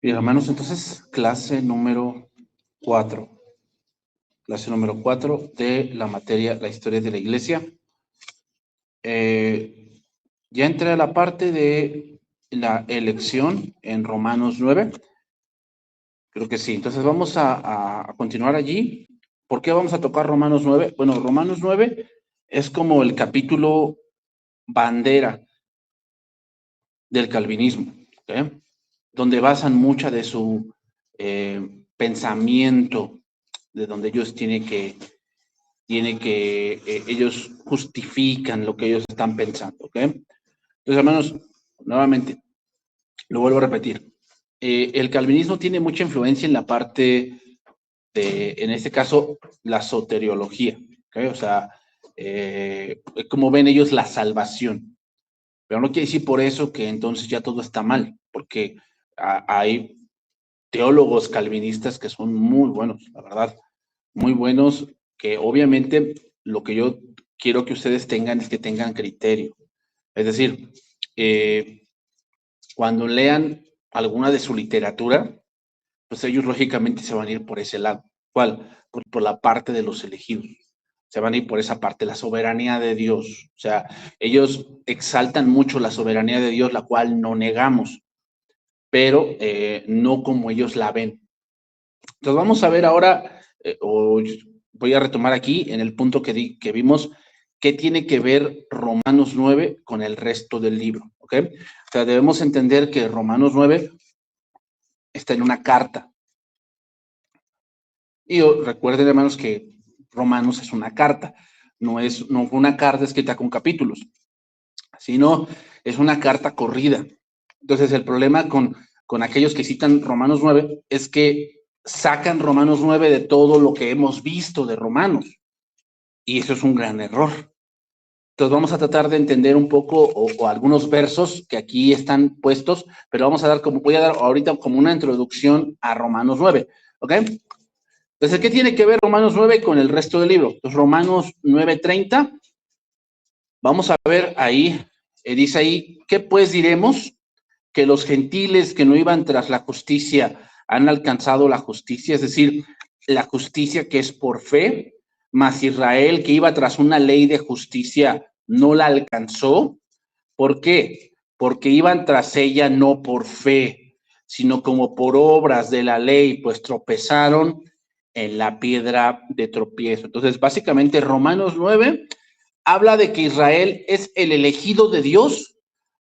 Bien, hermanos, entonces, clase número 4. Clase número 4 de la materia La historia de la iglesia. Ya entré a la parte de la elección en Romanos 9. Creo que sí. Entonces vamos a continuar allí. ¿Por qué vamos a tocar Romanos 9? Bueno, Romanos 9 es como el capítulo bandera del calvinismo, ¿ok? Donde basan mucha de su pensamiento, de donde ellos tienen que ellos justifican lo que ellos están pensando, ¿ok? Entonces, hermanos, nuevamente, lo vuelvo a repetir. El calvinismo tiene mucha influencia en la parte de, en este caso, la soteriología, ¿ok? O sea, como ven ellos la salvación. Pero no quiere decir por eso que entonces ya todo está mal, porque hay teólogos calvinistas que son muy buenos, la verdad, muy buenos, que obviamente lo que yo quiero que ustedes tengan es que tengan criterio. Es decir, cuando lean alguna de su literatura, pues ellos lógicamente se van a ir por ese lado. ¿Cuál? Por la parte de los elegidos. Se van a ir por esa parte, la soberanía de Dios. O sea, ellos exaltan mucho la soberanía de Dios, la cual no negamos, pero no como ellos la ven. Entonces vamos a ver ahora, voy a retomar aquí en el punto que vimos, qué tiene que ver Romanos 9 con el resto del libro, ¿ok? O sea, debemos entender que Romanos 9 está en una carta. Y recuerden, hermanos, que Romanos es una carta, no una carta escrita con capítulos, sino es una carta corrida. Entonces, el problema con aquellos que citan Romanos 9 es que sacan Romanos 9 de todo lo que hemos visto de Romanos. Y eso es un gran error. Entonces vamos a tratar de entender un poco o algunos versos que aquí están puestos, pero voy a dar ahorita como una introducción a Romanos 9, ¿ok? Entonces, ¿qué tiene que ver Romanos 9 con el resto del libro? Entonces, Romanos 9:30, vamos a ver ahí, dice ahí, ¿qué pues diremos? Que los gentiles que no iban tras la justicia han alcanzado la justicia, es decir, la justicia que es por fe, mas Israel que iba tras una ley de justicia no la alcanzó. ¿Por qué? Porque iban tras ella no por fe, sino como por obras de la ley, pues tropezaron en la piedra de tropiezo. Entonces, básicamente, Romanos 9 habla de que Israel es el elegido de Dios,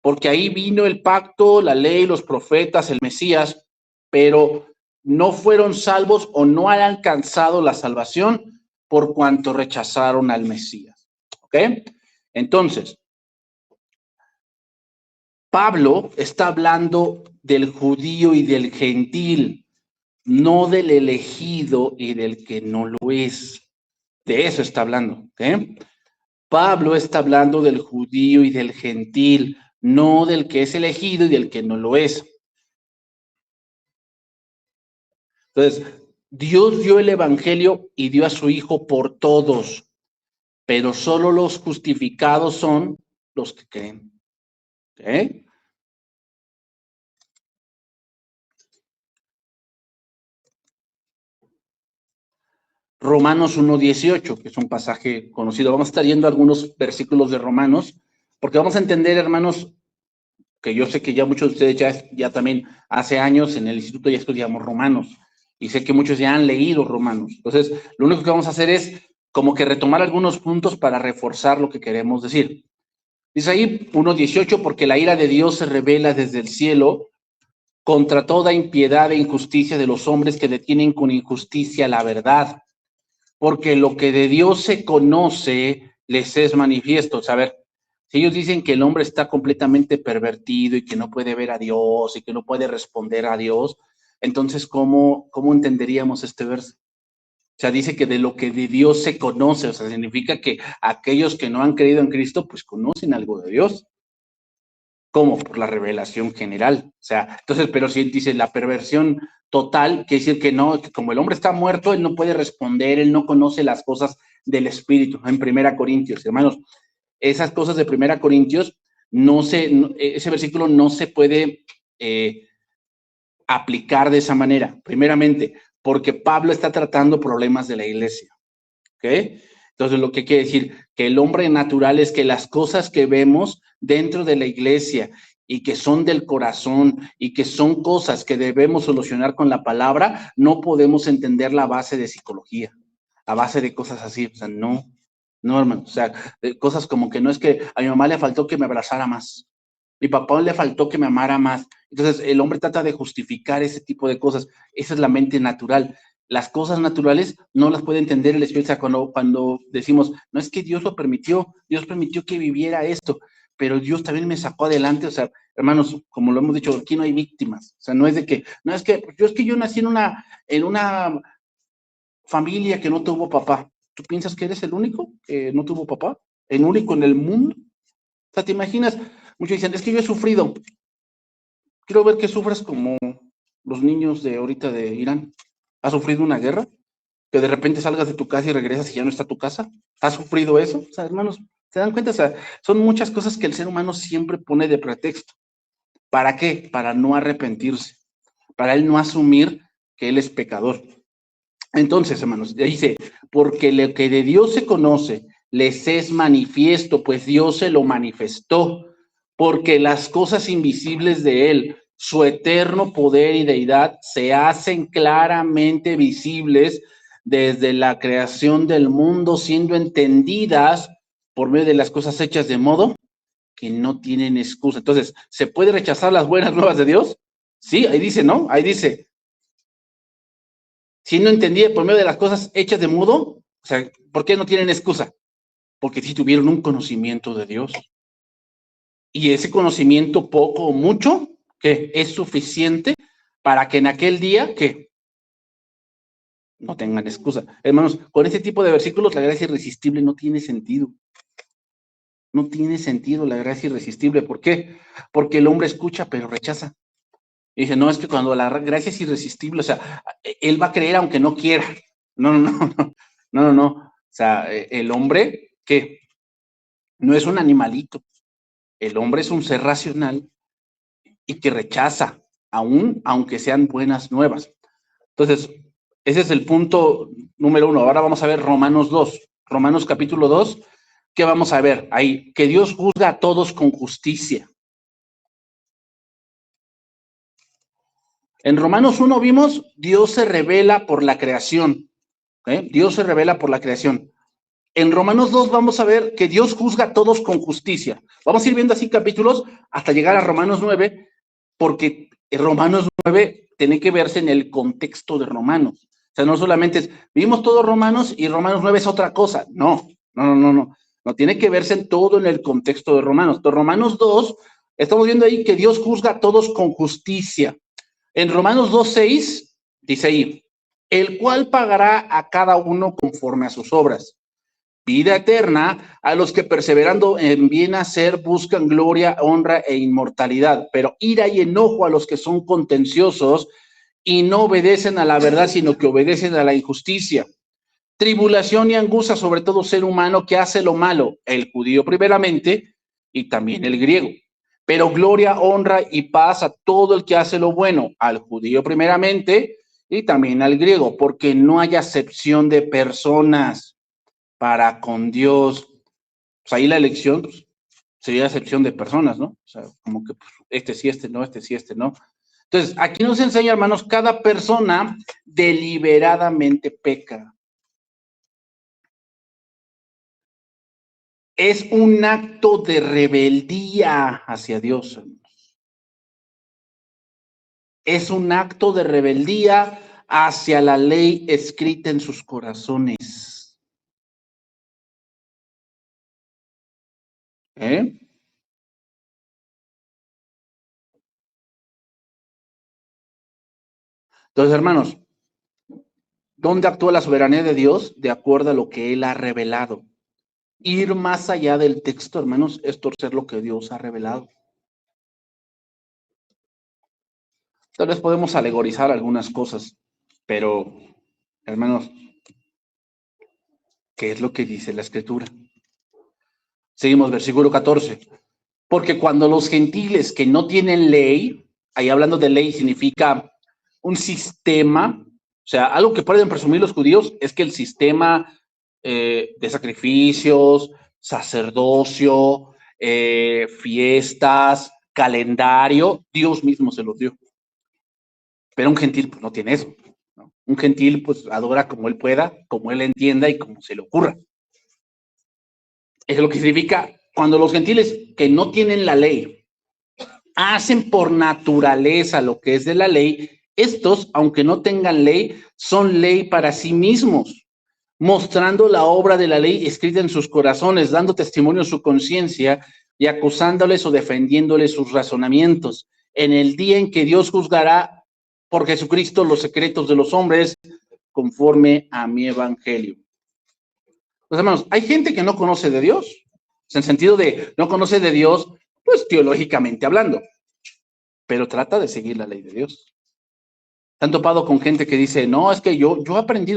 porque ahí vino el pacto, la ley, los profetas, el Mesías, pero no fueron salvos o no han alcanzado la salvación por cuanto rechazaron al Mesías. ¿Ok? Entonces, Pablo está hablando del judío y del gentil, no del elegido y del que no lo es. De eso está hablando. ¿Okay? Pablo está hablando del judío y del gentil, no del que es elegido y del que no lo es. Entonces, Dios dio el evangelio y dio a su Hijo por todos, pero solo los justificados son los que creen. ¿Okay? Romanos 1:18, que es un pasaje conocido. Vamos a estar yendo a algunos versículos de Romanos, porque vamos a entender, hermanos, que yo sé que ya muchos de ustedes ya también hace años en el instituto ya estudiamos Romanos, y sé que muchos ya han leído Romanos. Entonces, lo único que vamos a hacer es como que retomar algunos puntos para reforzar lo que queremos decir. Dice ahí 1:18, porque la ira de Dios se revela desde el cielo contra toda impiedad e injusticia de los hombres que detienen con injusticia la verdad, porque lo que de Dios se conoce les es manifiesto. O sea, a ver, si ellos dicen que el hombre está completamente pervertido y que no puede ver a Dios y que no puede responder a Dios, entonces, ¿cómo entenderíamos este verso? O sea, dice que de lo que de Dios se conoce, o sea, significa que aquellos que no han creído en Cristo, pues conocen algo de Dios. ¿Cómo? Por la revelación general. O sea, entonces, pero si dice la perversión total, quiere decir que no, que como el hombre está muerto, él no puede responder, él no conoce las cosas del Espíritu. En 1 Corintios, hermanos, esas cosas de 1 Corintios, ese versículo no se puede aplicar de esa manera. Primeramente, porque Pablo está tratando problemas de la iglesia. ¿Ok? Entonces, lo que quiere decir que el hombre natural es que las cosas que vemos dentro de la iglesia y que son del corazón y que son cosas que debemos solucionar con la palabra, no podemos entender la base de psicología, a base de cosas así. O sea, no, hermano. O sea, cosas como que no es que a mi mamá le faltó que me abrazara más, mi papá le faltó que me amara más. Entonces, el hombre trata de justificar ese tipo de cosas. Esa es la mente natural. Las cosas naturales no las puede entender el espíritu. O sea, cuando decimos, no es que Dios lo permitió, Dios permitió que viviera esto, pero Dios también me sacó adelante. O sea, hermanos, como lo hemos dicho, aquí no hay víctimas. O sea, no es de que, no es que yo nací en una familia que no tuvo papá. ¿Tú piensas que eres el único que no tuvo papá? ¿El único en el mundo? O sea, ¿te imaginas? Muchos dicen, es que yo he sufrido. Quiero ver que sufras como los niños de ahorita de Irán. ¿Has sufrido una guerra? Que de repente salgas de tu casa y regresas y ya no está tu casa. ¿Has sufrido eso? O sea, hermanos, ¿se dan cuenta? O sea, son muchas cosas que el ser humano siempre pone de pretexto. ¿Para qué? Para no arrepentirse. Para él no asumir que él es pecador. Entonces, hermanos, dice, porque lo que de Dios se conoce les es manifiesto, pues Dios se lo manifestó, porque las cosas invisibles de Él, su eterno poder y deidad, se hacen claramente visibles desde la creación del mundo, siendo entendidas por medio de las cosas hechas de modo que no tienen excusa. Entonces, ¿se puede rechazar las buenas nuevas de Dios? Sí, ahí dice, ¿no? Ahí dice, si no entendía por medio de las cosas hechas de modo, o sea, ¿por qué no tienen excusa? Porque si tuvieron un conocimiento de Dios. Y ese conocimiento, poco o mucho, que es suficiente para que en aquel día, que no tengan excusa. Hermanos, con este tipo de versículos, la gracia irresistible no tiene sentido. No tiene sentido la gracia irresistible. ¿Por qué? Porque el hombre escucha, pero rechaza. Y dice, no, es que cuando la gracia es irresistible, o sea, él va a creer aunque no quiera. No. O sea, el hombre, ¿qué? No es un animalito. El hombre es un ser racional y que rechaza, aún aunque sean buenas nuevas. Entonces, ese es el punto número 1. Ahora vamos a ver Romanos 2. Romanos capítulo 2. ¿Qué vamos a ver ahí? Que Dios juzga a todos con justicia. En Romanos 1 vimos, Dios se revela por la creación. Dios se revela por la creación. En Romanos 2 vamos a ver que Dios juzga a todos con justicia. Vamos a ir viendo así capítulos hasta llegar a Romanos 9, porque Romanos 9 tiene que verse en el contexto de Romanos. O sea, no solamente es, vimos todos Romanos y Romanos 9 es otra cosa. No. No tiene que verse en todo en el contexto de Romanos. Entonces, Romanos 2, estamos viendo ahí que Dios juzga a todos con justicia. En Romanos 2:6 dice ahí, el cual pagará a cada uno conforme a sus obras. Vida eterna a los que perseverando en bien hacer buscan gloria, honra e inmortalidad, pero ira y enojo a los que son contenciosos y no obedecen a la verdad, sino que obedecen a la injusticia. Tribulación y angustia sobre todo ser humano que hace lo malo, el judío primeramente y también el griego. Pero gloria, honra y paz a todo el que hace lo bueno, al judío primeramente y también al griego, porque no hay acepción de personas para con Dios. Pues ahí la elección pues, sería acepción de personas, ¿no? O sea, como que pues, este sí, este no, este sí, este no. Entonces, aquí nos enseña, hermanos, cada persona deliberadamente peca. Es un acto de rebeldía hacia Dios, hermanos. Es un acto de rebeldía hacia la ley escrita en sus corazones. Entonces, hermanos, ¿dónde actúa la soberanía de Dios? De acuerdo a lo que Él ha revelado. Ir más allá del texto, hermanos, es torcer lo que Dios ha revelado. Tal vez podemos alegorizar algunas cosas, pero, hermanos, ¿qué es lo que dice la Escritura? Seguimos, versículo 14. Porque cuando los gentiles que no tienen ley, ahí hablando de ley significa un sistema, o sea, algo que pueden presumir los judíos es que el sistema de sacrificios, sacerdocio, fiestas, calendario, Dios mismo se los dio. Pero un gentil pues no tiene eso, ¿no? Un gentil pues adora como él pueda, como él entienda y como se le ocurra. Es lo que significa cuando los gentiles que no tienen la ley hacen por naturaleza lo que es de la ley, estos, aunque no tengan ley, son ley para sí mismos, mostrando la obra de la ley escrita en sus corazones, dando testimonio a su conciencia y acusándoles o defendiéndoles sus razonamientos. En el día en que Dios juzgará por Jesucristo los secretos de los hombres, conforme a mi evangelio. Pues hermanos, hay gente que no conoce de Dios, en el sentido de no conoce de Dios, pues teológicamente hablando, pero trata de seguir la ley de Dios. ¿Han topado con gente que dice, no, es que yo le aprendí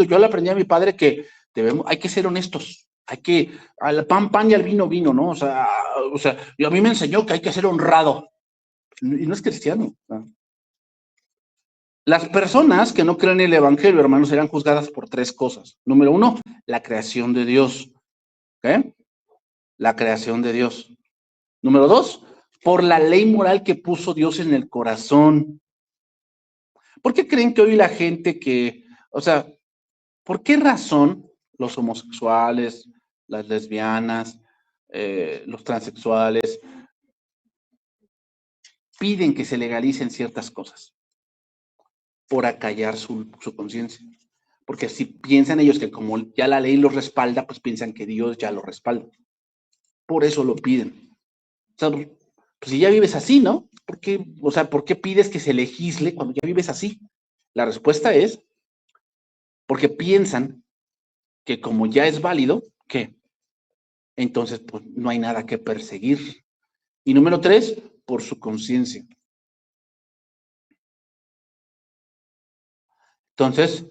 a mi padre que hay que ser honestos, hay que, al pan, pan y al vino, vino, ¿no? O sea, y a mí me enseñó que hay que ser honrado, y no es cristiano, ¿no? Las personas que no creen en el evangelio, hermanos, serán juzgadas por tres cosas. Número uno, la creación de Dios. ¿Ok? La creación de Dios. Número dos, por la ley moral que puso Dios en el corazón. ¿Por qué creen que hoy la gente por qué razón los homosexuales, las lesbianas, los transexuales piden que se legalicen ciertas cosas? Por acallar su conciencia. Porque si piensan ellos que como ya la ley los respalda, pues piensan que Dios ya lo respalda. Por eso lo piden. O sea, pues si ya vives así, ¿no? ¿Por qué pides que se legisle cuando ya vives así? La respuesta es porque piensan que como ya es válido, ¿qué? Entonces, pues no hay nada que perseguir. Y número tres, por su conciencia. Entonces,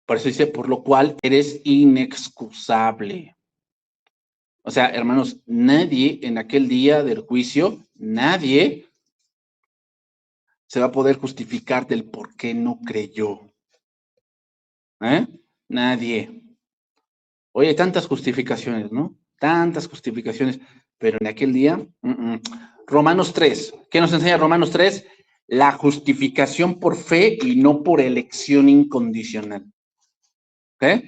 por eso dice, por lo cual eres inexcusable. O sea, hermanos, nadie en aquel día del juicio, nadie se va a poder justificar del por qué no creyó. Nadie. Oye, hay tantas justificaciones, ¿no? Tantas justificaciones, pero en aquel día, Romanos 3, ¿qué nos enseña Romanos 3? La justificación por fe y no por elección incondicional. ¿Ok?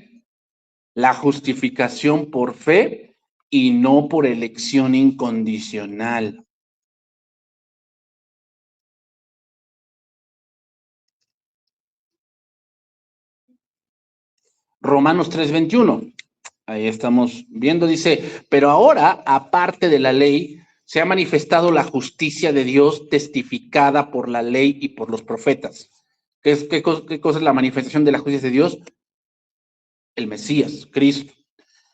La justificación por fe y no por elección incondicional. Romanos 3:21. Ahí estamos viendo, dice, pero ahora, aparte de la ley, se ha manifestado la justicia de Dios testificada por la ley y por los profetas. ¿Qué cosa es la manifestación de la justicia de Dios? El Mesías, Cristo.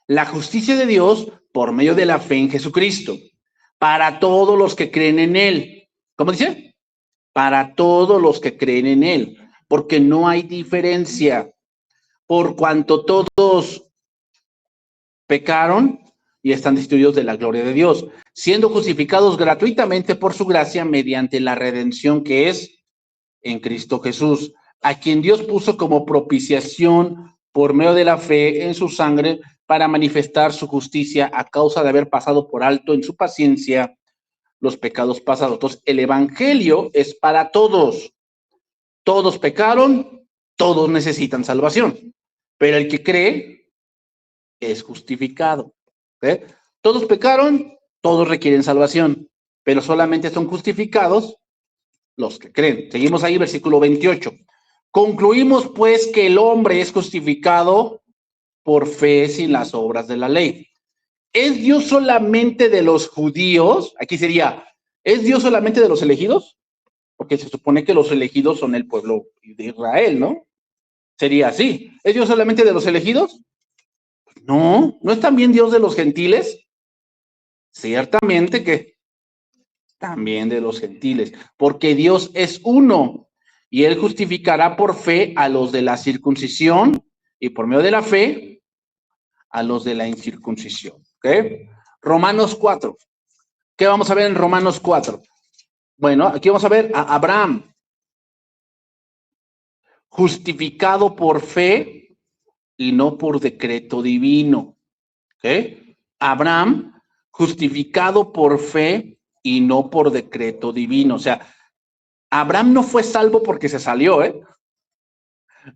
La justicia de Dios por medio de la fe en Jesucristo, para todos los que creen en Él. ¿Cómo dice? Para todos los que creen en Él, porque no hay diferencia, por cuanto todos pecaron y están destituidos de la gloria de Dios, siendo justificados gratuitamente por su gracia mediante la redención que es en Cristo Jesús, a quien Dios puso como propiciación por medio de la fe en su sangre para manifestar su justicia a causa de haber pasado por alto en su paciencia los pecados pasados. Entonces, el evangelio es para todos. Todos pecaron, todos necesitan salvación, pero el que cree es justificado. ¿Eh? Todos pecaron, todos requieren salvación, pero solamente son justificados los que creen. Seguimos ahí, versículo 28. Concluimos pues que el hombre es justificado por fe sin las obras de la ley. ¿Es Dios solamente de los judíos? Aquí sería, ¿es Dios solamente de los elegidos? Porque se supone que los elegidos son el pueblo de Israel, ¿no? Sería así. ¿Es Dios solamente de los elegidos? No, ¿no es también Dios de los gentiles? Ciertamente que también de los gentiles, porque Dios es uno y Él justificará por fe a los de la circuncisión y por medio de la fe a los de la incircuncisión. ¿Ok? Romanos 4. ¿Qué vamos a ver en Romanos 4? Bueno, aquí vamos a ver a Abraham. justificado por fe y no por decreto divino. ¿Ok? Abraham, justificado por fe y no por decreto divino. O sea, Abraham no fue salvo porque se salió, ¿eh?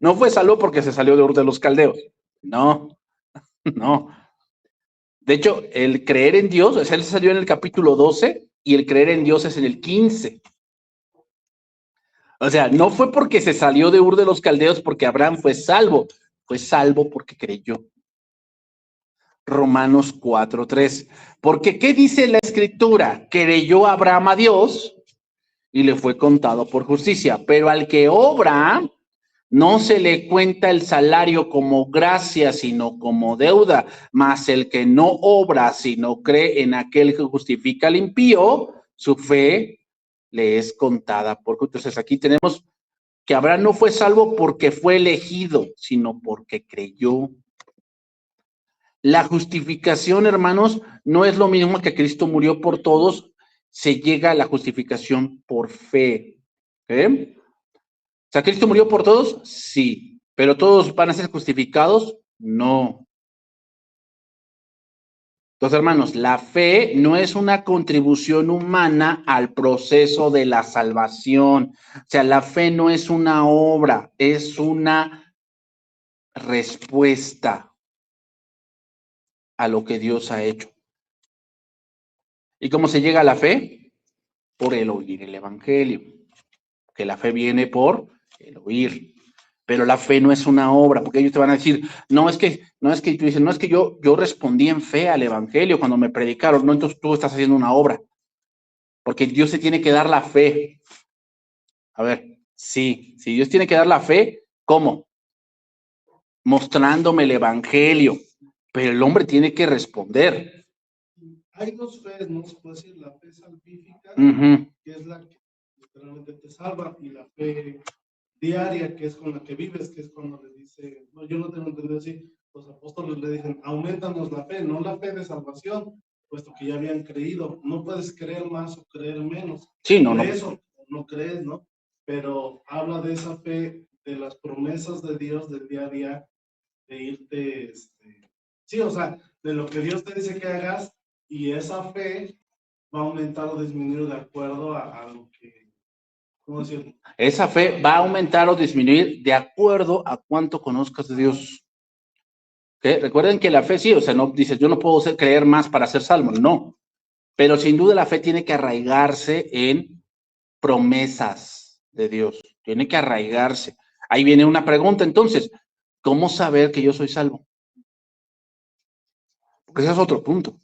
No fue salvo porque se salió de Ur de los Caldeos. No, no. De hecho, el creer en Dios, o sea, él salió en el capítulo 12 y el creer en Dios es en el 15. O sea, no fue porque se salió de Ur de los Caldeos porque Abraham fue salvo porque creyó. Romanos 4:3. Porque, ¿qué dice la Escritura? Creyó Abraham a Dios y le fue contado por justicia. Pero al que obra, no se le cuenta el salario como gracia, sino como deuda. Mas el que no obra, sino cree en aquel que justifica al impío, su fe le es contada por justicia. Entonces aquí tenemos que Abraham no fue salvo porque fue elegido, sino porque creyó. La justificación, hermanos, no es lo mismo que Cristo murió por todos, se llega a la justificación por fe. ¿Okay? O sea, ¿Cristo murió por todos? Sí. ¿Pero todos van a ser justificados? No. Entonces, hermanos, la fe no es una contribución humana al proceso de la salvación. O sea, la fe no es una obra, es una respuesta a lo que Dios ha hecho. ¿Y cómo se llega a la fe? Por el oír el evangelio. Que la fe viene por el oír. Pero la fe no es una obra, porque ellos te van a decir, no es que tú dices, no es que yo respondí en fe al evangelio cuando me predicaron, no, entonces tú estás haciendo una obra. Porque Dios te tiene que dar la fe. A ver, sí, Dios tiene que dar la fe, ¿cómo? Mostrándome el evangelio, pero el hombre tiene que responder. Hay dos fees, ¿no? Se puede decir la fe salvífica, que es la que literalmente te salva, y la fe diaria, que es con la que vives, que es cuando le dice, no, yo no tengo entendido así, los apóstoles le dicen, aumentanos la fe, no la fe de salvación, puesto que ya habían creído, no puedes creer más o creer menos. Sí, no, ¿Crees o no crees, no? Pero habla de esa fe, de las promesas de Dios del día a día, de irte, sí, o sea, de lo que Dios te dice que hagas, y esa fe va a aumentar o disminuir de acuerdo a lo que, ¿cómo decirlo? Esa fe va a aumentar o disminuir de acuerdo a cuánto conozcas de Dios. ¿Okay? Recuerden que la fe sí, o sea, no dices, yo no puedo creer más para ser salvo, no. Pero sin duda la fe tiene que arraigarse en promesas de Dios. Tiene que arraigarse. Ahí viene una pregunta, entonces, ¿cómo saber que yo soy salvo? Porque ese es otro punto.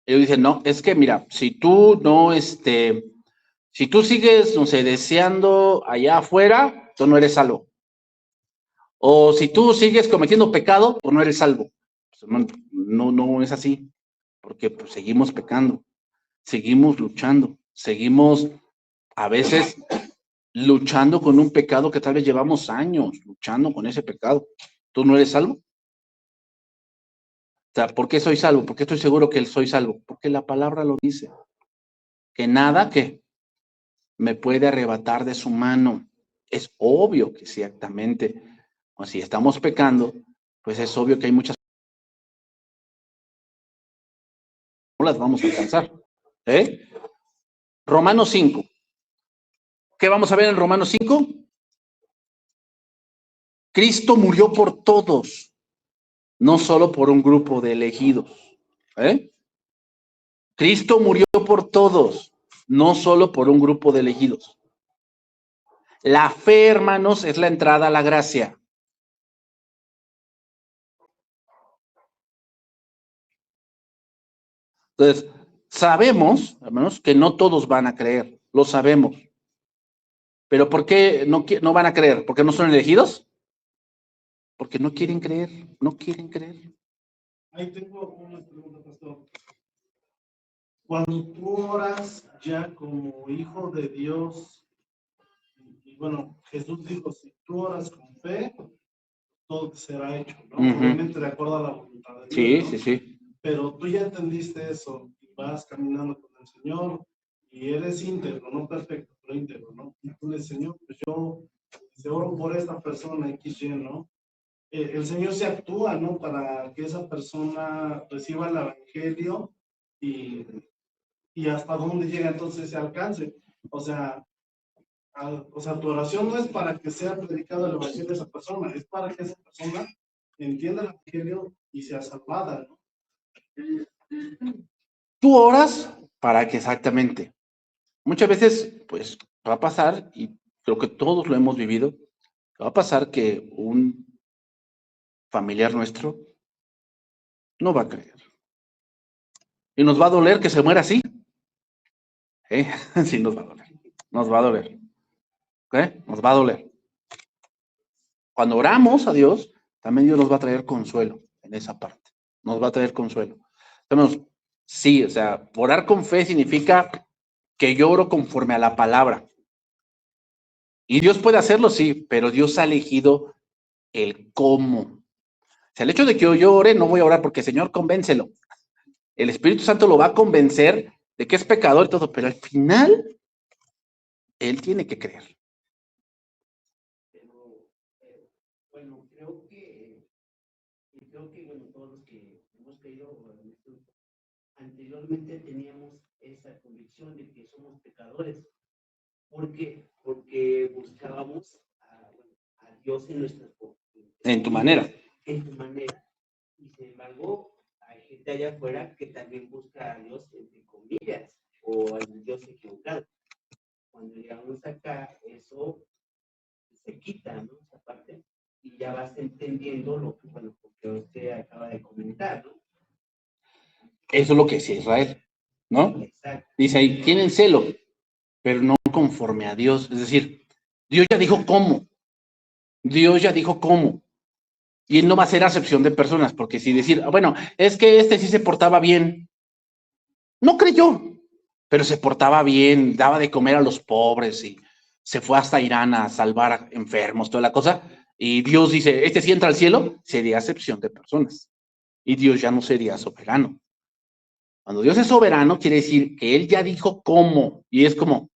Ellos dicen, no, es que mira, si tú no, si tú sigues, no sé, deseando allá afuera, tú no eres salvo. O si tú sigues cometiendo pecado, pues no eres salvo. Pues, no es así, porque pues, seguimos pecando, seguimos luchando, seguimos a veces luchando con un pecado que tal vez llevamos años luchando con ese pecado. ¿Tú no eres salvo? O sea, ¿por qué soy salvo? ¿Por qué estoy seguro que soy salvo? Porque la palabra lo dice. Que nada que me puede arrebatar de su mano. Es obvio que ciertamente, o si estamos pecando, pues es obvio que hay muchas no las vamos a alcanzar. Romanos 5. ¿Qué vamos a ver en Romanos 5? Cristo murió por todos, no solo por un grupo de elegidos. Cristo murió por todos, no solo por un grupo de elegidos. La fe, hermanos, es la entrada a la gracia. Entonces, sabemos, hermanos, que no todos van a creer, lo sabemos. ¿Pero por qué no van a creer? ¿Porque no son elegidos? Porque no quieren creer, no quieren creer. Ahí tengo una pregunta, pastor. Cuando tú oras ya como hijo de Dios, y bueno, Jesús dijo, si tú oras con fe, todo te será hecho, ¿no? Obviamente de acuerdo a la voluntad de Dios, ¿no? Sí. Pero tú ya entendiste eso, y vas caminando con el Señor, y eres íntegro, no perfecto, pero íntegro, ¿no? Y tú le dices, Señor, pues yo dice, oro por esta persona XY, ¿no? El Señor se actúa, ¿no? Para que esa persona reciba el evangelio y hasta dónde llega entonces ese alcance. O sea, tu oración no es para que sea predicado el evangelio de esa persona, es para que esa persona entienda el evangelio y sea salvada, ¿no? Tú oras para que exactamente. Muchas veces, pues, va a pasar, y creo que todos lo hemos vivido, va a pasar que un familiar nuestro no va a creer. Y nos va a doler que se muera así. Sí, nos va a doler. Nos va a doler. Nos va a doler. Cuando oramos a Dios, también Dios nos va a traer consuelo en esa parte. Nos va a traer consuelo. Entonces, sí, o sea, orar con fe significa que yo oro conforme a la palabra. Y Dios puede hacerlo, sí, pero Dios ha elegido el cómo. O sea, el hecho de que yo ore, no voy a orar porque, Señor, convéncelo. El Espíritu Santo lo va a convencer de que es pecador y todo, pero al final, él tiene que creer. Pero, bueno, creo que bueno, todos los que hemos creído anteriormente teníamos esa convicción de que somos pecadores. ¿Por qué? Porque buscábamos a Dios en tu manera. En tu manera. Y sin embargo, hay gente allá afuera que también busca a Dios entre comillas o al Dios equivocado. Cuando llegamos acá, eso se quita, ¿no? Esa parte, y ya vas entendiendo lo que, bueno, porque usted acaba de comentar, ¿no? Eso es lo que decía Israel, ¿no? Exacto. Dice ahí, tienen celo, pero no conforme a Dios. Es decir, Dios ya dijo cómo. Dios ya dijo cómo. Y él no va a hacer acepción de personas, porque si decir, bueno, es que este sí se portaba bien. No creyó, pero se portaba bien, daba de comer a los pobres y se fue hasta Irán a salvar a enfermos, toda la cosa. Y Dios dice, este sí entra al cielo, sería acepción de personas. Y Dios ya no sería soberano. Cuando Dios es soberano, quiere decir que él ya dijo cómo. Y es como,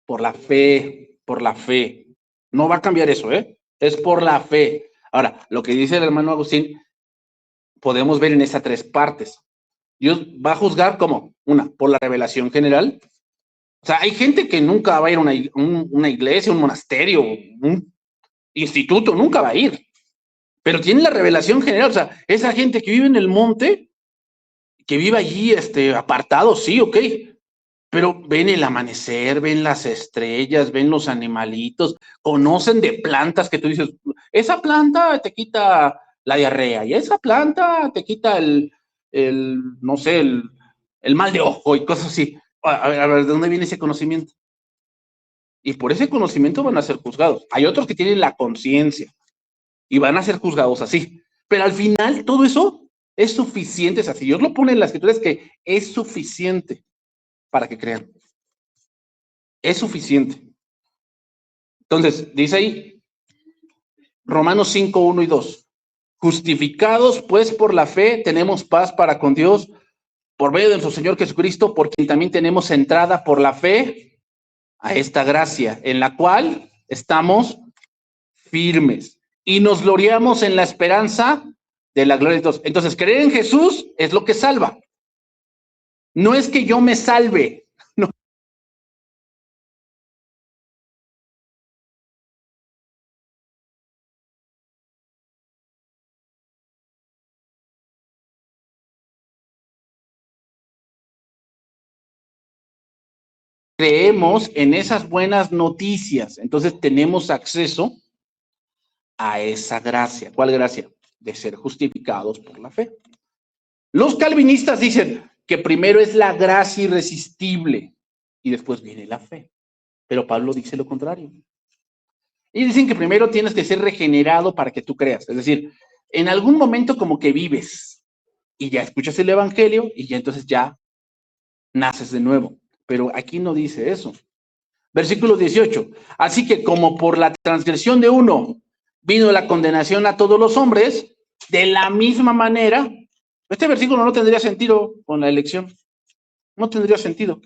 por la fe, por la fe. No va a cambiar eso, ¿eh? Es por la fe. Ahora, lo que dice el hermano Agustín, podemos ver en esas tres partes. Dios va a juzgar como, una, por la revelación general. O sea, hay gente que nunca va a ir a una iglesia, un monasterio, un instituto, nunca va a ir. Pero tiene la revelación general. O sea, esa gente que vive en el monte, que vive allí apartado, sí, ok. Pero ven el amanecer, ven las estrellas, ven los animalitos, conocen de plantas que tú dices, esa planta te quita la diarrea y esa planta te quita no sé, el mal de ojo y cosas así. A ver, ¿de dónde viene ese conocimiento? Y por ese conocimiento van a ser juzgados. Hay otros que tienen la conciencia y van a ser juzgados así. Pero al final todo eso es suficiente. O sea, si Dios lo pone en la escritura es que es suficiente para que crean. Es suficiente. Entonces, dice ahí, Romanos 5, 1 y 2. Justificados, pues, por la fe, tenemos paz para con Dios, por medio de nuestro Señor Jesucristo, por quien también tenemos entrada por la fe a esta gracia, en la cual estamos firmes y nos gloriamos en la esperanza de la gloria de Dios. Entonces, creer en Jesús es lo que salva. No es que yo me salve. No. Creemos en esas buenas noticias, entonces tenemos acceso a esa gracia. ¿Cuál gracia? De ser justificados por la fe. Los calvinistas dicen que primero es la gracia irresistible y después viene la fe. Pero Pablo dice lo contrario. Y dicen que primero tienes que ser regenerado para que tú creas. Es decir, en algún momento como que vives y ya escuchas el evangelio y ya entonces ya naces de nuevo. Pero aquí no dice eso. Versículo 18. Así que como por la transgresión de uno vino la condenación a todos los hombres, de la misma manera, este versículo no tendría sentido con la elección. No tendría sentido.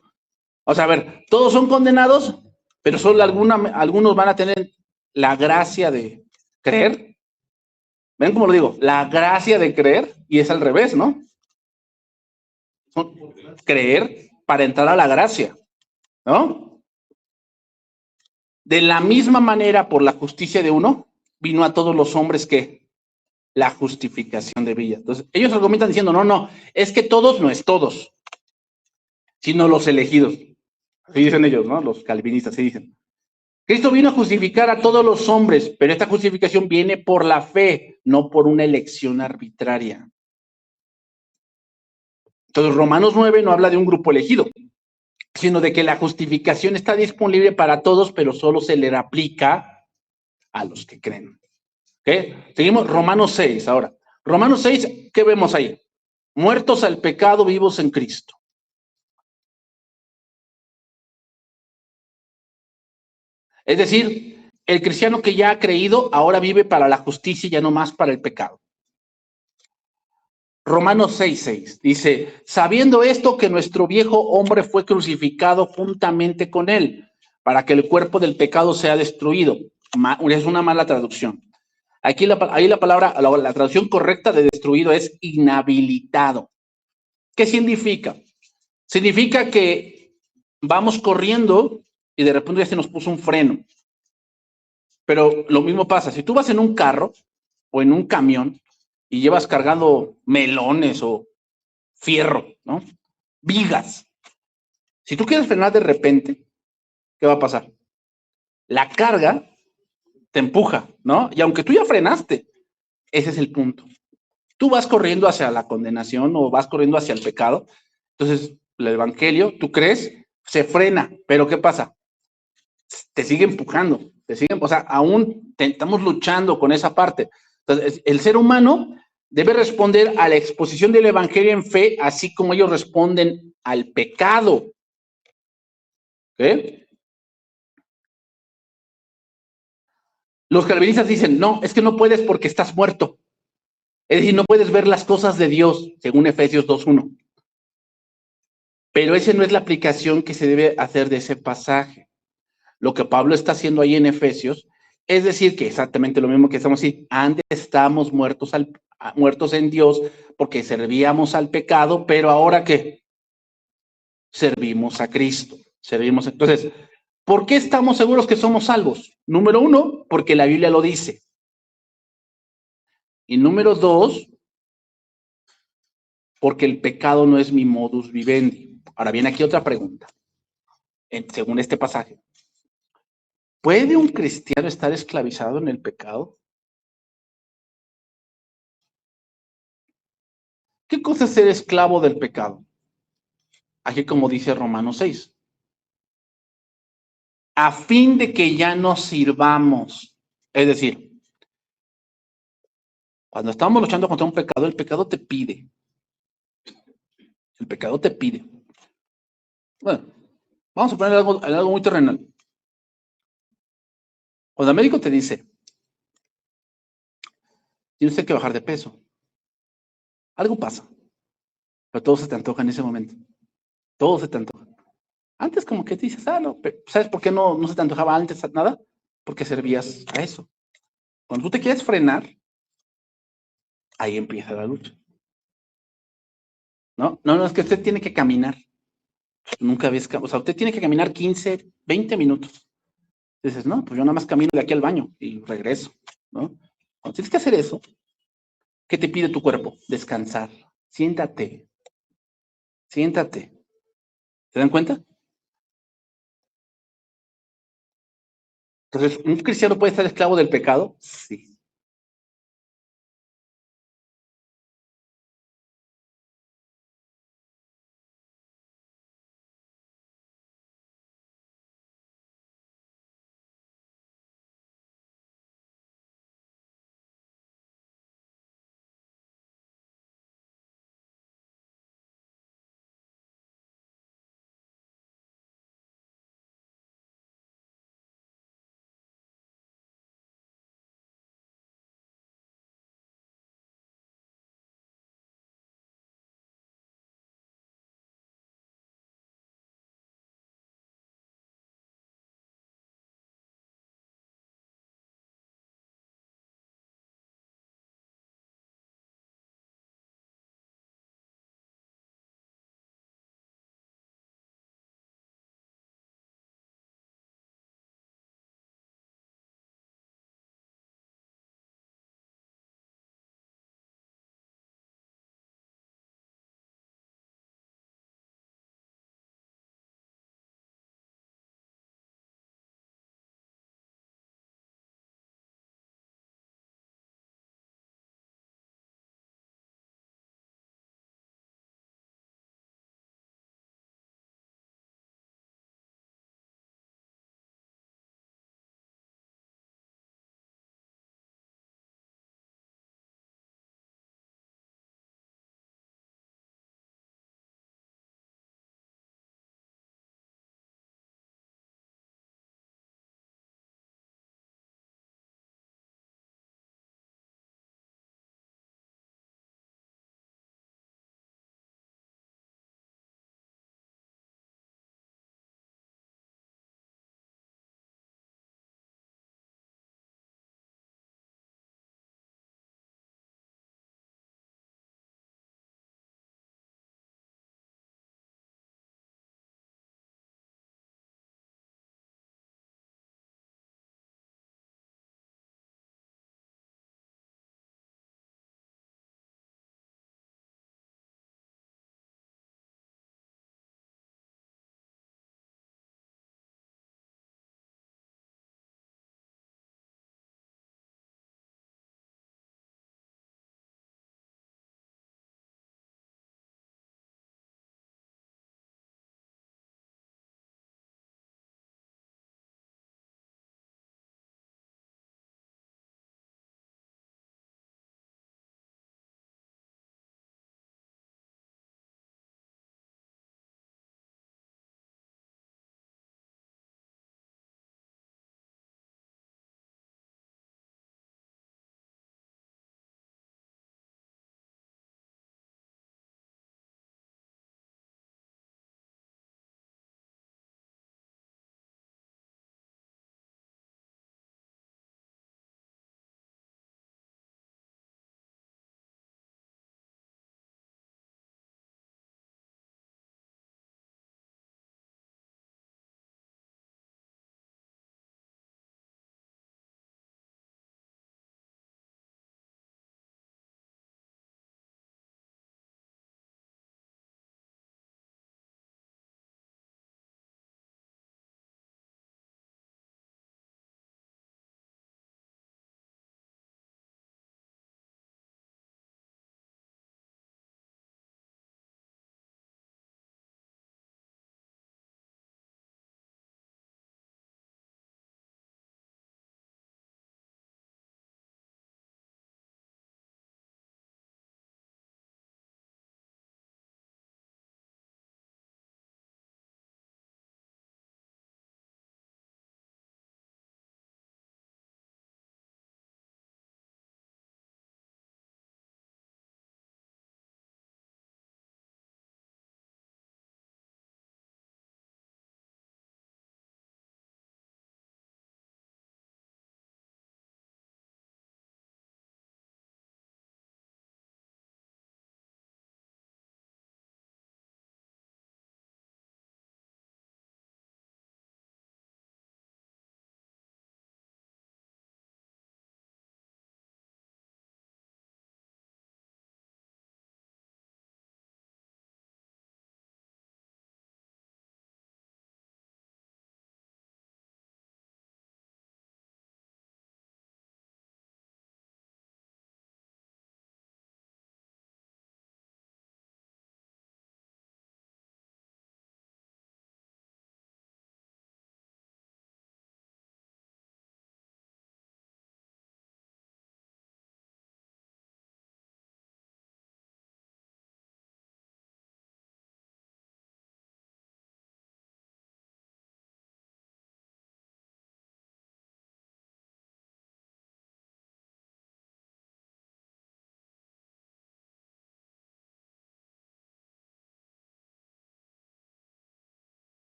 O sea, a ver, todos son condenados, pero solo algunos van a tener la gracia de creer. ¿Ven cómo lo digo? La gracia de creer, y es al revés, ¿no? Creer para entrar a la gracia, ¿no? De la misma manera, por la justicia de uno, vino a todos los hombres que la justificación de vida. Entonces, ellos argumentan diciendo, no, es que todos no es todos, sino los elegidos. Así dicen ellos, ¿no? Los calvinistas, así dicen. Cristo vino a justificar a todos los hombres, pero esta justificación viene por la fe, no por una elección arbitraria. Entonces, Romanos 9 no habla de un grupo elegido, sino de que la justificación está disponible para todos, pero solo se le aplica a los que creen. ¿Ok? Seguimos Romanos 6 ahora. Romanos 6, ¿qué vemos ahí? Muertos al pecado, vivos en Cristo. Es decir, el cristiano que ya ha creído ahora vive para la justicia y ya no más para el pecado. Romanos 6:6 dice, sabiendo esto que nuestro viejo hombre fue crucificado juntamente con él, para que el cuerpo del pecado sea destruido. Es una mala traducción. Aquí ahí la palabra, la traducción correcta de destruido es inhabilitado. ¿Qué significa? Significa que vamos corriendo y de repente ya se nos puso un freno. Pero lo mismo pasa, si tú vas en un carro o en un camión y llevas cargando melones o fierro, ¿no? Vigas. Si tú quieres frenar de repente, ¿qué va a pasar? La carga te empuja, ¿no? Y aunque tú ya frenaste, ese es el punto. Tú vas corriendo hacia la condenación o vas corriendo hacia el pecado. Entonces, el evangelio, tú crees, se frena, pero ¿qué pasa? Te sigue empujando, o sea, aún estamos luchando con esa parte. Entonces, el ser humano debe responder a la exposición del evangelio en fe, así como ellos responden al pecado. ¿Ok? Los calvinistas dicen, no, es que no puedes porque estás muerto. Es decir, no puedes ver las cosas de Dios, según Efesios 2:1. Pero esa no es la aplicación que se debe hacer de ese pasaje. Lo que Pablo está haciendo ahí en Efesios es decir que exactamente lo mismo que estamos diciendo. Antes estábamos muertos en Dios porque servíamos al pecado, pero ahora ¿qué? Servimos a Cristo. Entonces, ¿por qué estamos seguros que somos salvos? Número 1, porque la Biblia lo dice. Y número 2, porque el pecado no es mi modus vivendi. Ahora viene aquí otra pregunta, según este pasaje. ¿Puede un cristiano estar esclavizado en el pecado? ¿Qué cosa es ser esclavo del pecado? Aquí como dice Romanos 6. A fin de que ya no sirvamos. Es decir, cuando estamos luchando contra un pecado, el pecado te pide. El pecado te pide. Bueno, vamos a poner algo muy terrenal. Cuando el médico te dice, tienes que bajar de peso, algo pasa, pero todo se te antoja en ese momento. Todo se te antoja. Antes como que te dices, no, ¿sabes por qué no se te antojaba antes nada? Porque servías a eso. Cuando tú te quieres frenar, ahí empieza la lucha. No, es que usted tiene que caminar. Nunca ves, o sea, usted tiene que caminar 15, 20 minutos. Dices, no, pues yo nada más camino de aquí al baño y regreso, ¿no? Cuando tienes que hacer eso, ¿qué te pide tu cuerpo? Descansar. Siéntate. Siéntate. ¿Se dan cuenta? Entonces, ¿un cristiano puede estar esclavo del pecado? Sí.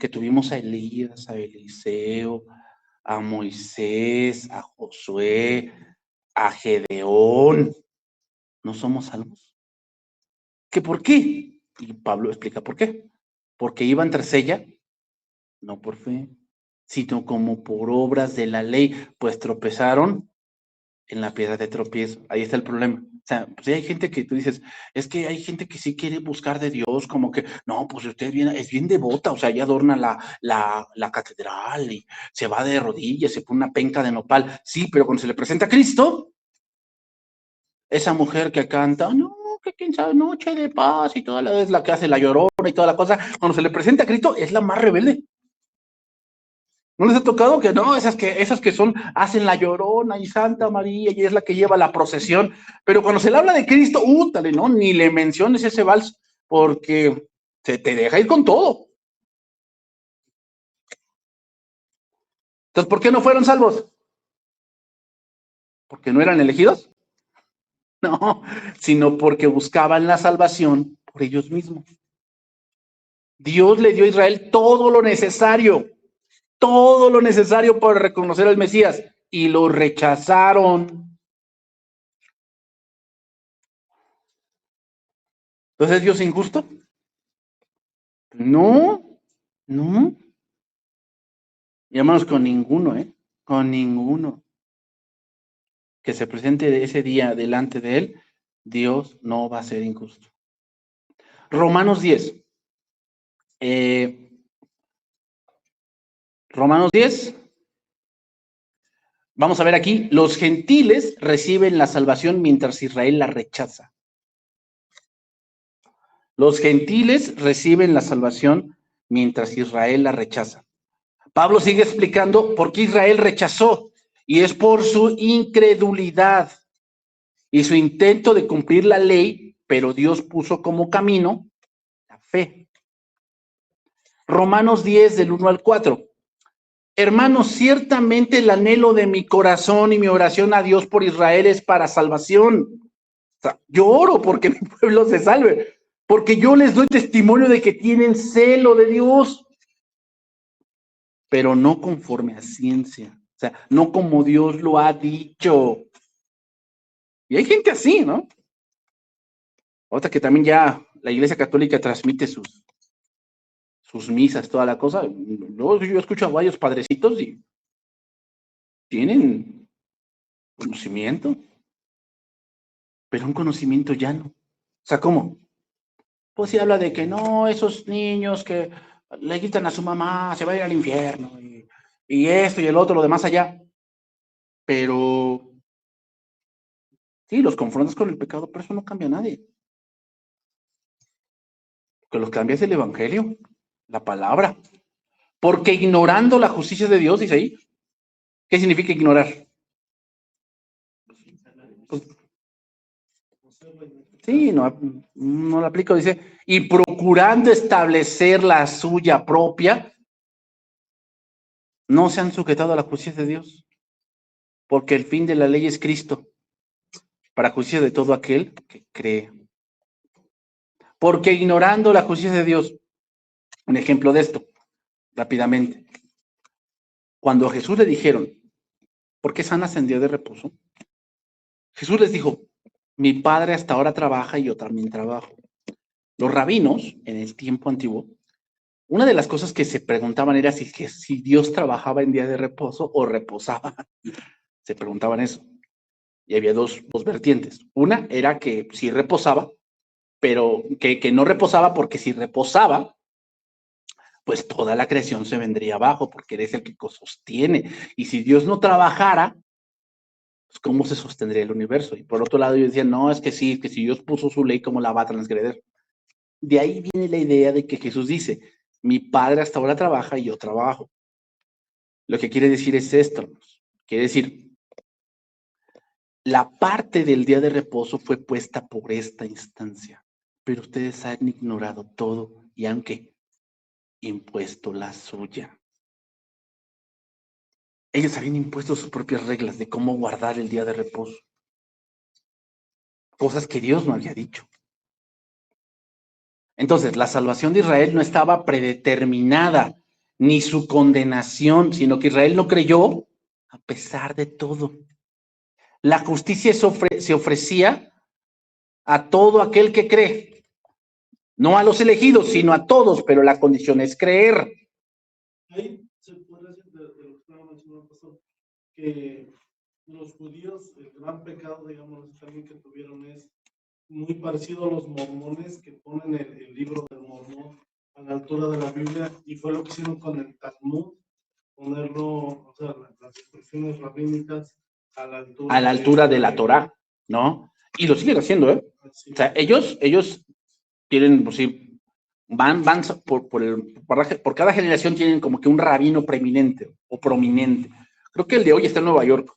que tuvimos a Elías, a Eliseo, a Moisés, a Josué, a Gedeón, no somos salvos. ¿Qué por qué? Y Pablo explica por qué. Porque iban tras ella, no por fe, sino como por obras de la ley, pues tropezaron en la piedra de tropiezo. Ahí está el problema. O sea, pues hay gente que tú dices, es que hay gente que sí quiere buscar de Dios, como que, no, pues usted es bien devota, o sea, ella adorna la catedral y se va de rodillas, se pone una penca de nopal. Sí, pero cuando se le presenta a Cristo, esa mujer que canta, no, que quién sabe, noche de paz y toda es la que hace la llorona y toda la cosa, cuando se le presenta a Cristo, es la más rebelde. ¿No les ha tocado que no? Esas que son, hacen la llorona y Santa María y es la que lleva la procesión, pero cuando se le habla de Cristo, útale, ¿no? Ni le menciones ese vals, porque se te deja ir con todo. Entonces, ¿por qué no fueron salvos? ¿Porque no eran elegidos? No, sino porque buscaban la salvación por ellos mismos. Dios le dio a Israel todo lo necesario para reconocer al Mesías y lo rechazaron. Entonces, ¿es Dios injusto? No, no. Y hermanos, con ninguno, con ninguno que se presente ese día delante de él, Dios no va a ser injusto. Romanos 10. Romanos 10. Vamos a ver aquí, los gentiles reciben la salvación mientras Israel la rechaza. Los gentiles reciben la salvación mientras Israel la rechaza. Pablo sigue explicando por qué Israel rechazó, y es por su incredulidad y su intento de cumplir la ley, pero Dios puso como camino la fe. Romanos 10, del 1 al 4. Hermanos, ciertamente el anhelo de mi corazón y mi oración a Dios por Israel es para salvación. O sea, yo oro porque mi pueblo se salve, porque yo les doy testimonio de que tienen celo de Dios, pero no conforme a ciencia, o sea, no como Dios lo ha dicho. Y hay gente así, ¿no? Otra que también ya la Iglesia Católica transmite sus misas, toda la cosa. Yo escucho a varios padrecitos y tienen conocimiento, pero un conocimiento llano. O sea, ¿cómo? Pues sí habla de que no, esos niños que le quitan a su mamá, se va a ir al infierno, y esto y el otro, lo demás allá. Pero sí, los confrontas con el pecado, pero eso no cambia a nadie. Lo que los cambia es el evangelio, la palabra. Porque ignorando la justicia de Dios, dice ahí, ¿qué significa ignorar? Pues, sí, no lo aplico, dice, y procurando establecer la suya propia, no se han sujetado a la justicia de Dios, porque el fin de la ley es Cristo, para justicia de todo aquel que cree. Porque ignorando la justicia de Dios, un ejemplo de esto, rápidamente, cuando a Jesús le dijeron, ¿por qué sanas en día de reposo? Jesús les dijo, mi padre hasta ahora trabaja y yo también trabajo. Los rabinos, en el tiempo antiguo, una de las cosas que se preguntaban era si Dios trabajaba en día de reposo o reposaba. Se preguntaban eso. Y había dos vertientes. Una era que sí reposaba, pero que no reposaba porque si reposaba, pues toda la creación se vendría abajo porque eres el que sostiene. Y si Dios no trabajara, pues ¿cómo se sostendría el universo? Y por otro lado ellos decían, no, es que sí, que si Dios puso su ley, ¿cómo la va a transgredir? De ahí viene la idea de que Jesús dice, mi padre hasta ahora trabaja y yo trabajo. Lo que quiere decir es esto, quiere decir, la parte del día de reposo fue puesta por esta instancia, pero ustedes han ignorado todo y han impuesto la suya. Ellos habían impuesto sus propias reglas de cómo guardar el día de reposo. Cosas que Dios no había dicho. Entonces, la salvación de Israel no estaba predeterminada ni su condenación, sino que Israel no creyó a pesar de todo. La justicia se ofrecía a todo aquel que cree, no a los elegidos, sino a todos, pero la condición es creer. Ahí se puede decir de lo que estaba mencionando, pastor, que los judíos, el gran pecado, digamos, también que tuvieron es muy parecido a los mormones que ponen el libro del mormón a la altura de la Biblia, y fue lo que hicieron con el Talmud, ponerlo, o sea, las expresiones rabínicas a la altura de la Torá, ¿no? Y lo siguen haciendo, ¿eh? Sí. O sea, ellos tienen, pues sí, van por cada generación tienen como que un rabino preeminente o prominente. Creo que el de hoy está en Nueva York.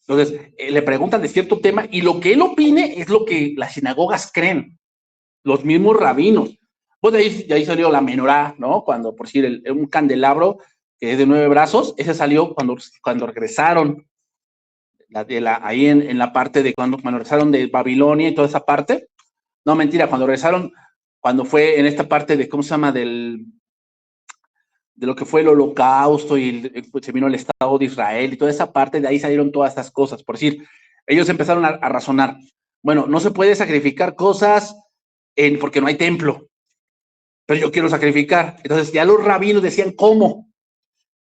Entonces, le preguntan de cierto tema y lo que él opine es lo que las sinagogas creen, los mismos rabinos. Pues de ahí salió la menorá, ¿no? Cuando, por decir, un candelabro que es de 9 brazos, ese salió cuando regresaron, ahí en la parte de cuando regresaron de Babilonia y toda esa parte. No, mentira, cuando regresaron, cuando fue en esta parte de, ¿cómo se llama? De lo que fue el holocausto y se vino el Estado de Israel y toda esa parte, de ahí salieron todas estas cosas. Por decir, ellos empezaron a razonar, bueno, no se puede sacrificar cosas porque no hay templo, pero yo quiero sacrificar. Entonces ya los rabinos decían cómo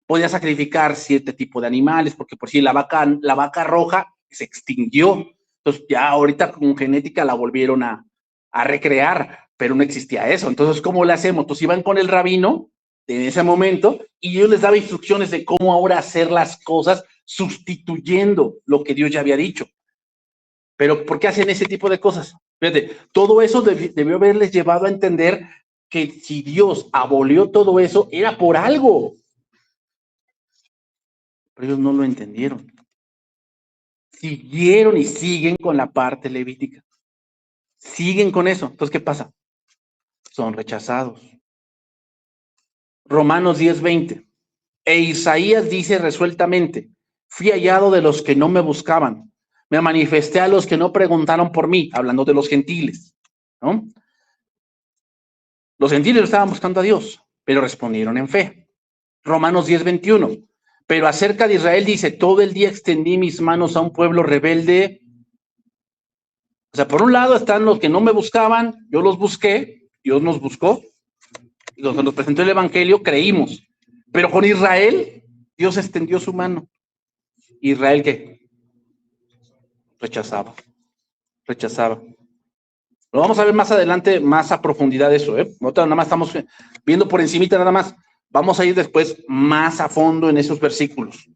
podía sacrificar cierto tipo de animales, porque por si la vaca roja se extinguió. Entonces ya ahorita con genética la volvieron a recrear, pero no existía eso. Entonces, ¿cómo le hacemos? Entonces iban con el rabino en ese momento y yo les daba instrucciones de cómo ahora hacer las cosas sustituyendo lo que Dios ya había dicho. Pero ¿por qué hacen ese tipo de cosas? Fíjate, todo eso debió haberles llevado a entender que si Dios abolió todo eso, era por algo. Pero ellos no lo entendieron. Siguieron y siguen con la parte levítica. Siguen con eso. Entonces, ¿qué pasa? Son rechazados. Romanos 10:20. E Isaías dice resueltamente, fui hallado de los que no me buscaban. Me manifesté a los que no preguntaron por mí, hablando de los gentiles, ¿no? Los gentiles estaban buscando a Dios, pero respondieron en fe. Romanos 10:21. Pero acerca de Israel dice, todo el día extendí mis manos a un pueblo rebelde. O sea, por un lado están los que no me buscaban, yo los busqué, Dios nos buscó, los que nos presentó el evangelio, creímos. Pero con Israel, Dios extendió su mano. ¿Israel qué? Rechazaba. Lo vamos a ver más adelante, más a profundidad eso, ¿eh? Nosotros nada más estamos viendo por encimita nada más. Vamos a ir después más a fondo en esos versículos.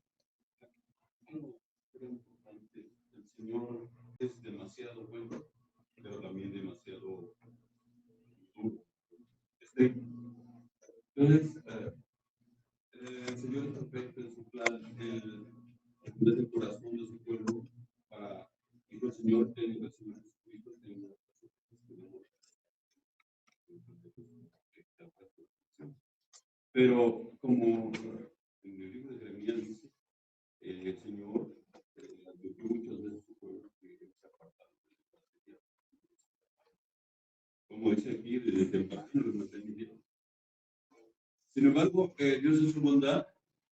El Señor es demasiado bueno, pero también demasiado duro. Entonces, el Señor es perfecto en su plan, desde el corazón de su pueblo, para que el Señor tenga el Señor Jesucristo, pero como en el libro de Jeremías dice, el Señor advirtió muchas veces a su pueblo que se apartaron de la presencia. Como dice aquí, desde temprano los manteniendo. Sin embargo, Dios en su bondad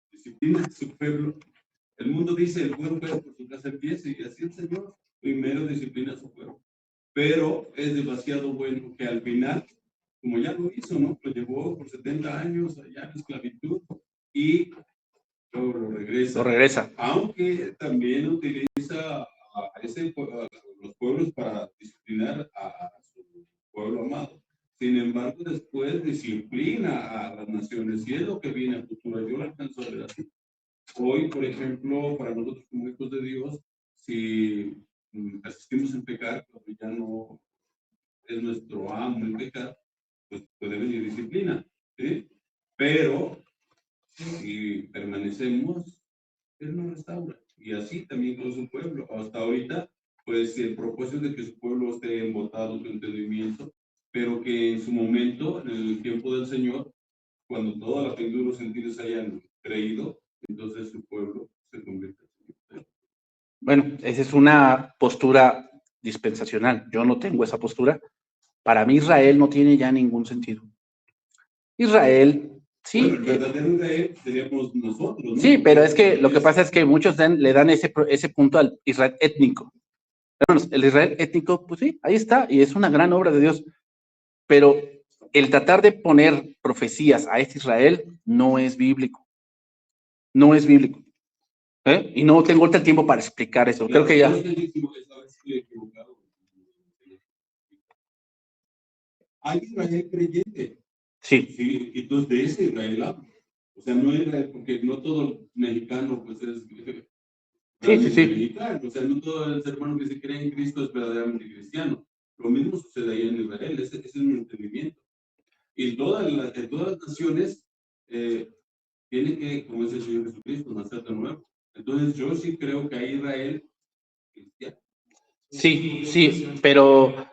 disciplina a su pueblo. El mundo dice, el buen perro por su casa empieza, y así el Señor primero disciplina a su pueblo. Pero es demasiado bueno que al final, como ya lo hizo, ¿no? Lo llevó por 70 años allá en esclavitud y luego lo regresa. Aunque también utiliza a los pueblos para disciplinar a su pueblo amado. Sin embargo, después disciplina a las naciones, y es lo que viene a futuro. Yo lo alcanzo a ver así. Hoy, por ejemplo, para nosotros como hijos de Dios, si persistimos en pecar, cuando ya no es nuestro amo el pecar, pues puede venir disciplina, ¿sí? Pero si permanecemos, Él nos restaura. Y así también con su pueblo. Hasta ahorita, pues el propósito de que su pueblo esté embotado su entendimiento, pero que en su momento, en el tiempo del Señor, cuando toda la plenitud de los sentidos hayan creído, entonces su pueblo se convierte en Señor. Bueno, esa es una postura dispensacional. Yo no tengo esa postura. Para mí Israel no tiene ya ningún sentido. Israel Sí, bueno, el verdadero Israel seríamos nosotros, ¿no? sí, pero es que lo que pasa es que muchos le dan ese punto al Israel étnico. Hermanos, el Israel étnico, pues sí, ahí está, y es una gran obra de Dios. Pero el tratar de poner profecías a este Israel no es bíblico. No es bíblico. Y no tengo ahorita el tiempo para explicar eso. Creo que ya. Hay Israel creyente. Sí. Sí, entonces de ese Israel hablo. O sea, no era, porque no todo mexicano pues es Sí. mexicano. O sea, no todo el ser humano que se cree en Cristo es verdaderamente cristiano. Lo mismo sucede ahí en Israel, ese es mi entendimiento. Y en todas las naciones tiene que, como es el Señor Jesucristo, nacer de nuevo. Entonces yo sí creo que hay Israel cristiano. Sí, pero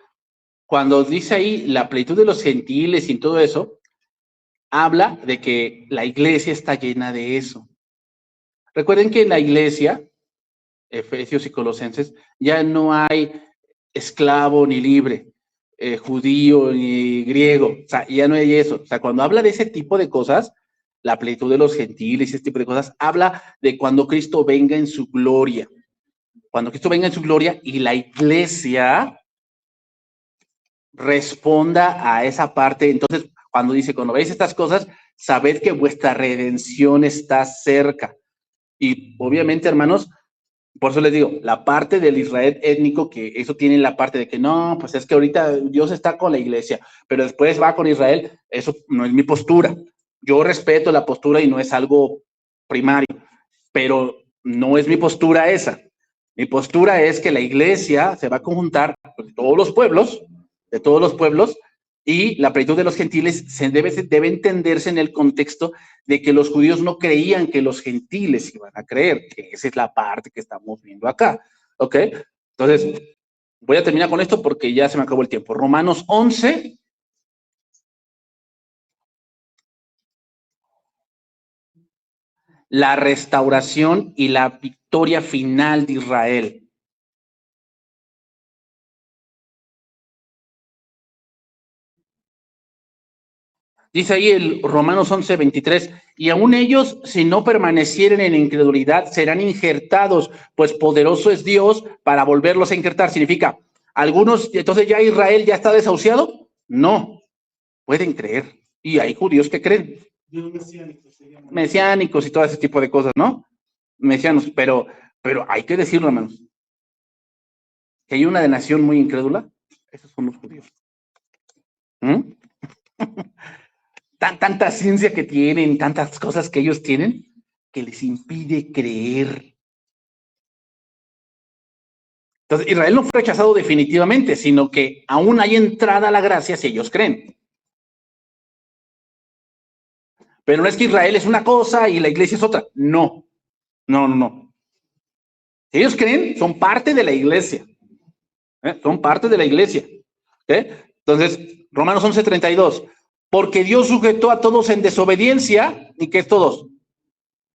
cuando dice ahí la plenitud de los gentiles y todo eso, habla de que la iglesia está llena de eso. Recuerden que en la iglesia, Efesios y Colosenses, ya no hay esclavo ni libre, judío ni griego, o sea, ya no hay eso. O sea, cuando habla de ese tipo de cosas, la plenitud de los gentiles, ese tipo de cosas, habla de cuando Cristo venga en su gloria. Cuando Cristo venga en su gloria y la iglesia responda a esa parte. Entonces, cuando dice, cuando veis estas cosas, sabed que vuestra redención está cerca. Y obviamente, hermanos, por eso les digo, la parte del Israel étnico, que eso tiene la parte de que no, pues es que ahorita Dios está con la iglesia, pero después va con Israel, eso no es mi postura. Yo respeto la postura y no es algo primario, pero no es mi postura esa. Mi postura es que la iglesia se va a conjuntar de todos los pueblos, y la plenitud de los gentiles debe entenderse en el contexto de que los judíos no creían que los gentiles iban a creer, que esa es la parte que estamos viendo acá, ¿ok? Entonces, voy a terminar con esto porque ya se me acabó el tiempo. Romanos 11. La restauración y la victoria final de Israel. Dice ahí el Romanos 11:23, y aún ellos, si no permanecieren en incredulidad, serán injertados, pues poderoso es Dios para volverlos a injertar. Significa, algunos, entonces ya Israel ya está desahuciado. No, pueden creer. Y hay judíos que creen. Mesiánicos y todo ese tipo de cosas, ¿no? Mesianos, pero hay que decirlo, hermanos, que hay una nación muy incrédula. Esos son los judíos. Tanta ciencia que tienen, tantas cosas que ellos tienen, que les impide creer. Entonces, Israel no fue rechazado definitivamente, sino que aún hay entrada a la gracia si ellos creen. Pero no es que Israel es una cosa y la iglesia es otra. No. Si ellos creen, son parte de la iglesia. Son parte de la iglesia. Entonces, Romanos 11:32. Porque Dios sujetó a todos en desobediencia. ¿Y qué es todos?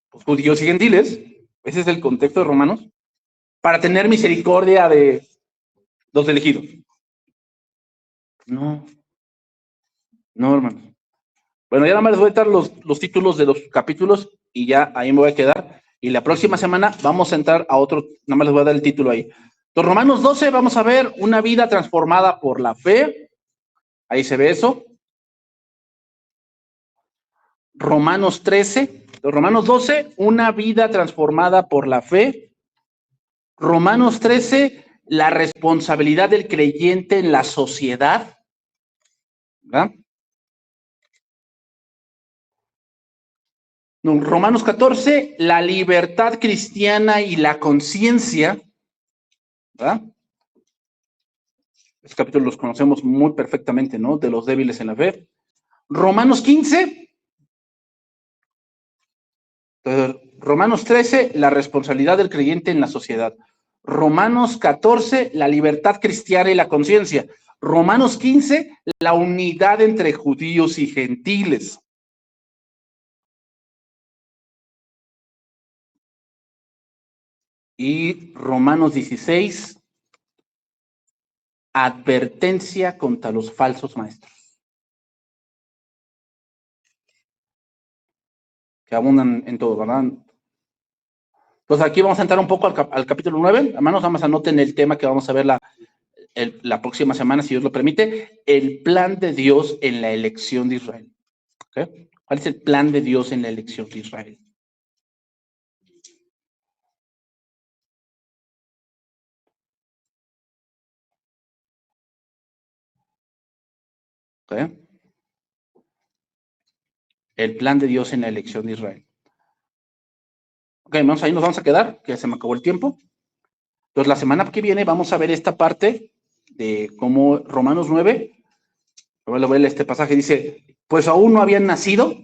Pues judíos y gentiles. Ese es el contexto de Romanos. Para tener misericordia de los elegidos. No, hermano. Bueno, ya nada más les voy a dar los títulos de los capítulos y ya ahí me voy a quedar. Y la próxima semana vamos a entrar a otro, nada más les voy a dar el título ahí. Los Romanos 12, vamos a ver una vida transformada por la fe. Ahí se ve eso. Romanos 13, los Romanos 12, una vida transformada por la fe. Romanos 13, la responsabilidad del creyente en la sociedad. ¿Verdad? No, Romanos 14, la libertad cristiana y la conciencia. ¿Verdad? Estos capítulos los conocemos muy perfectamente, ¿no? De los débiles en la fe. Romanos 15. Romanos 13, la responsabilidad del creyente en la sociedad. Romanos 14, la libertad cristiana y la conciencia. Romanos 15, la unidad entre judíos y gentiles. Y Romanos 16, advertencia contra los falsos maestros. que abundan en todo, ¿verdad? Entonces aquí vamos a entrar un poco al capítulo 9. Hermanos, vamos a anoten el tema que vamos a ver la próxima semana, si Dios lo permite. El plan de Dios en la elección de Israel. ¿Okay? ¿Cuál es el plan de Dios en la elección de Israel? ¿Okay? El plan de Dios en la elección de Israel. Ok, vamos, ahí nos vamos a quedar, que se me acabó el tiempo. Entonces, la semana que viene vamos a ver esta parte de cómo Romanos 9, voy a leer este pasaje, dice, pues aún no habían nacido,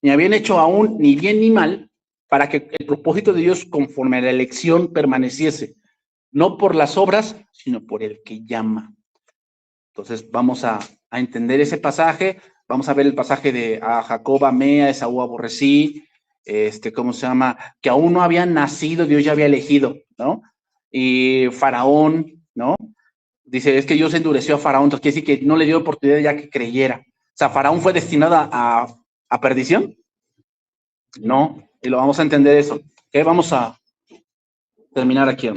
ni habían hecho aún ni bien ni mal, para que el propósito de Dios conforme a la elección permaneciese, no por las obras, sino por el que llama. Entonces, vamos a entender ese pasaje, vamos a ver el pasaje de a Jacob amé, a Esaú aborrecí, ¿cómo se llama? Que aún no habían nacido, Dios ya había elegido, ¿no? Y Faraón, ¿no? Dice, es que Dios endureció a Faraón, entonces quiere decir que no le dio oportunidad ya que creyera. O sea, ¿Faraón fue destinado a perdición? No, y lo vamos a entender eso. ¿Ok? Vamos a terminar aquí.